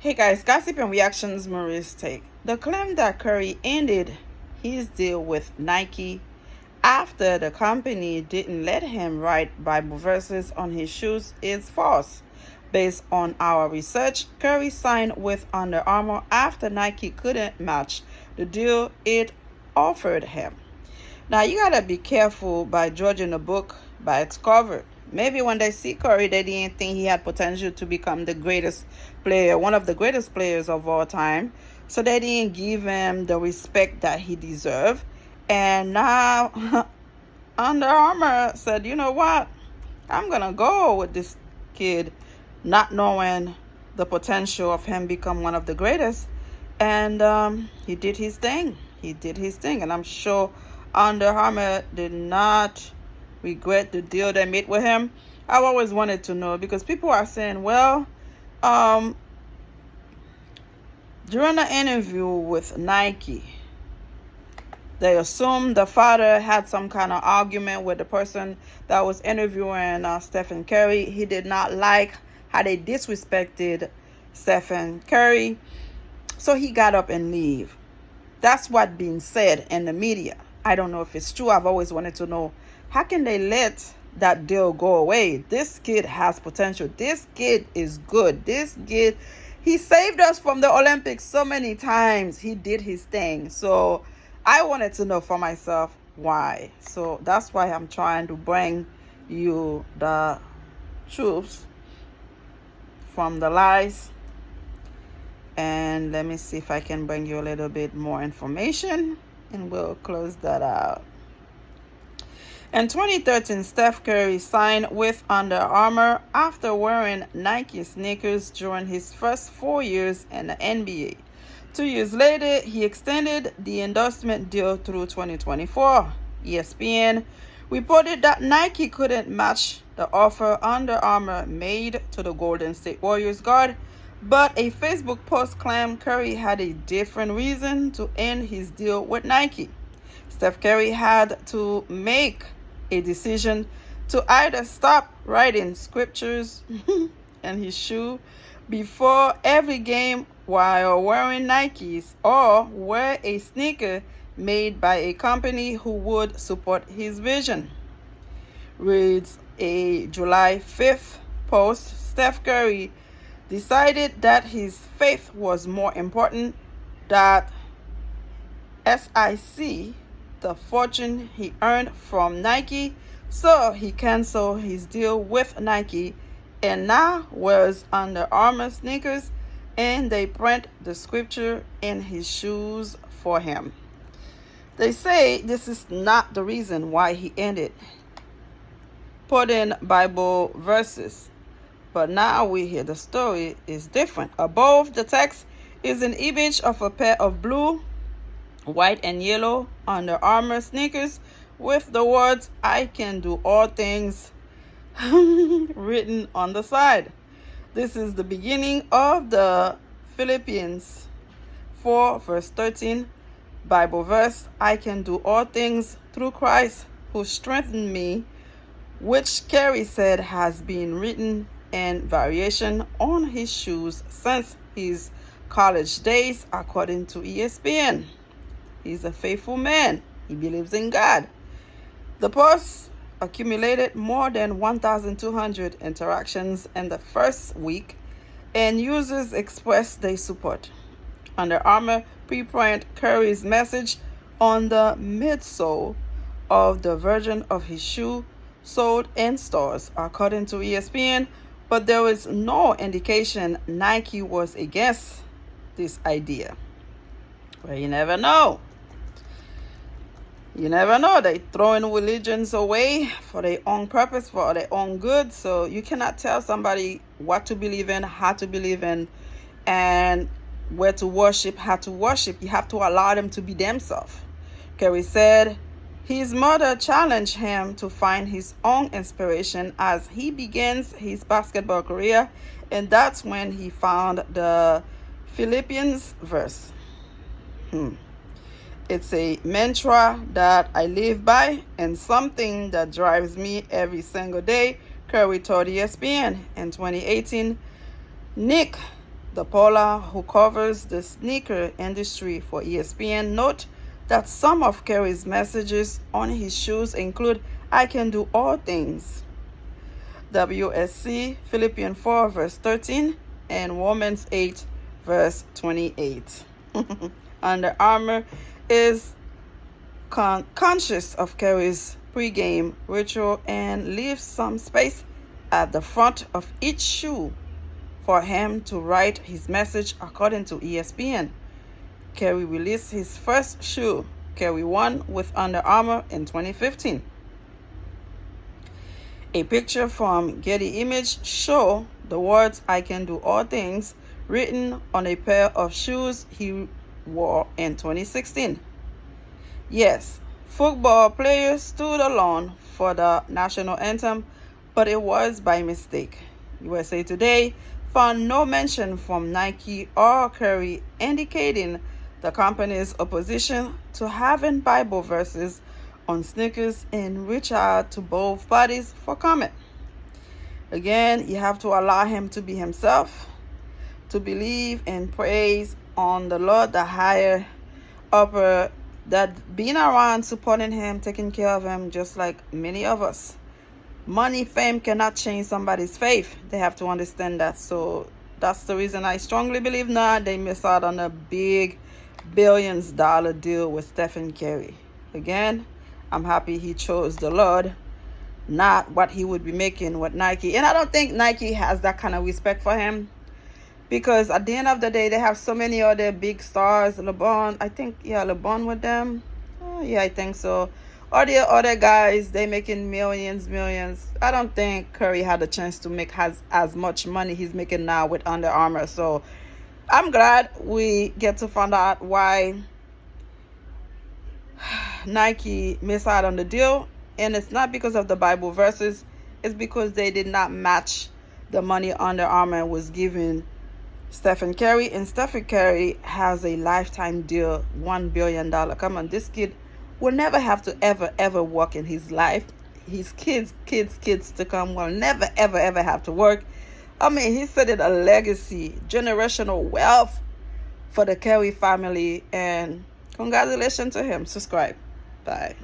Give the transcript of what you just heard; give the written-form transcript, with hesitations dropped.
Hey guys, gossip and reactions. Marie's take. The claim that Curry ended his deal with Nike after the company didn't let him write Bible verses on his shoes is false. Based on our research, Curry signed with Under Amour after Nike couldn't match the deal it offered him. Now you gotta be careful by judging a book by its cover. Maybe when they see Curry, they didn't think he had potential to become the greatest player, one of the greatest players of all time. So they didn't give him the respect that he deserved. And now Under Armour said, you know what? I'm gonna go with this kid, not knowing the potential of him become one of the greatest. And he did his thing. He did his thing, and I'm sure Under Armour did not regret the deal they made with him. I've always wanted to know because people are saying, well, during the interview with Nike, they assumed the father had some kind of argument with the person that was interviewing Stephen Curry. He did not like how they disrespected Stephen Curry, so he got up and leave. That's what being said in the media. I don't know if it's true. I've always wanted to know, how can they let that deal go away? This kid has potential. This kid is good. This kid, he saved us from the Olympics so many times. He did his thing. So I wanted to know for myself why. So that's why I'm trying to bring you the truths from the lies. And let me see if I can bring you a little bit more information, and we'll close that out. In 2013, Steph Curry signed with Under Amour after wearing Nike sneakers during his first 4 years in the NBA. 2 years later, he extended the endorsement deal through 2024. ESPN reported that Nike couldn't match the offer Under Amour made to the Golden State Warriors guard, but a Facebook post claimed Curry had a different reason to end his deal with Nike. Steph Curry had to make a decision to either stop writing scriptures in his shoe before every game while wearing Nikes, or wear a sneaker made by a company who would support his vision. Reads a July 5th post. Steph Curry decided that his faith was more important than SIC, the fortune he earned from Nike, so he canceled his deal with Nike and now wears Under Amour sneakers, and they print the scripture in his shoes for him. They say this is not the reason why he ended putting Bible verses, but now we hear the story is different. Above the text is an image of a pair of blue, white and yellow Under Amour sneakers with the words "I can do all things" written on the side. This is the beginning of the Philippians 4 verse 13 Bible verse, "I can do all things through Christ who strengthened me," which Curry said has been written in variation on his shoes since his college days, according to ESPN. He's a faithful man. He believes in God. The post accumulated more than 1,200 interactions in the first week, and users expressed their support. Under Amour preprint Curry's message on the midsole of the version of his shoe sold in stores, according to ESPN, but there was no indication Nike was against this idea. Well, you never know. You never know. They throwing religions away for their own purpose, for their own good. So you cannot tell somebody what to believe in, how to believe in, and where to worship, how to worship. You have to allow them to be themselves. Curry said his mother challenged him to find his own inspiration as he begins his basketball career, and that's when he found the Philippians verse. It's a mantra that I live by and something that drives me every single day, Curry told ESPN. In 2018, Nick The Paula, who covers the sneaker industry for ESPN, note that some of Curry's messages on his shoes include "I can do all things." WSC Philippians 4 verse 13 and Romans 8 verse 28. Under Amour is conscious of Curry's pregame ritual and leaves some space at the front of each shoe for him to write his message, according to ESPN. Curry released his first shoe, Curry 1, with Under Amour in 2015. A picture from Getty Images show the words "I can do all things" written on a pair of shoes he wore in 2016. Yes, football players stood alone for the national anthem, but it was by mistake. USA Today found no mention from Nike or Curry indicating the company's opposition to having Bible verses on sneakers and reach out to both parties for comment. Again, you have to allow him to be himself, to believe and praise on the Lord, the higher upper, that being around, supporting him, taking care of him, just like many of us. Money, fame cannot change somebody's faith. They have to understand that. So that's the reason I strongly believe now they miss out on a big billions-dollar deal with Stephen Curry. Again, I'm happy he chose the Lord, not what he would be making with Nike. And I don't think Nike has that kind of respect for him, because at the end of the day, they have so many other big stars. LeBron, I think, LeBron with them. I think so. All the other guys, they making millions. I don't think Curry had a chance to make as much money he's making now with Under Amour. So I'm glad we get to find out why Nike missed out on the deal. And it's not because of the Bible verses. It's because they did not match the money Under Amour was giving Stephen Curry. And Stephen Curry has a lifetime deal, $1 billion. Come on, this kid will never have to ever work in his life. His kids to come will never ever have to work. I mean, he set a legacy, generational wealth for the Curry family, and congratulations to him. Subscribe. Bye.